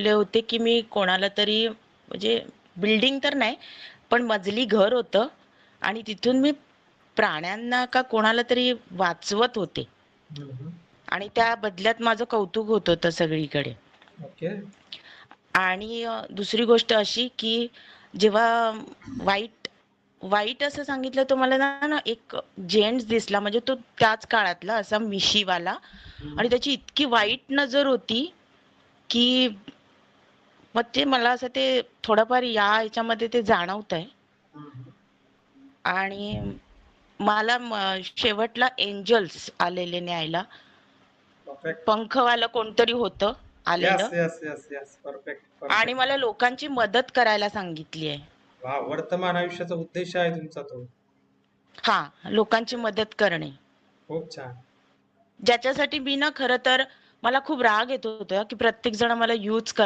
होते, की मी कोणाला तरी म्हणजे बिल्डिंग तर नाही, पण मजली घर होतं आणि तिथून मी प्राण्यांना का कोणाला तरी वाचवत होते हम्म. आणि त्या बदल्यात माझं कौतुक होत होतं सगळीकडे. ओके. आणि दुसरी गोष्ट अशी, की जेव्हा वाईट वाईट असं सांगितलं तर मला ना ना एक जेंट्स दिसला, म्हणजे तो त्याच काळातला असा मिशीवाला आणि हम्म. त्याची इतकी वाईट नजर होती, की मग ते मला असं ते थोडंफार या ह्याच्यामध्ये ते जाणवतंय. हम्म. आणि मला शेवटला एंजल्स आलेले न्यायला. परफेक्ट. पंखवालं कोणतरी होतं यस आलेलं यस यस यस, परफेक्ट आणि परफेक्ट. मला लोकांची मदत करायला सांगितली आहे. वा, वर्तमान आयुष्याचा उद्देश आहे तुमचा तो. हा, लोकांची मदत करणे. खूप छान. ज्याच्यासाठी मी ना खरं तर मला खूप राग येत होता, की प्रत्येक जण मला यूज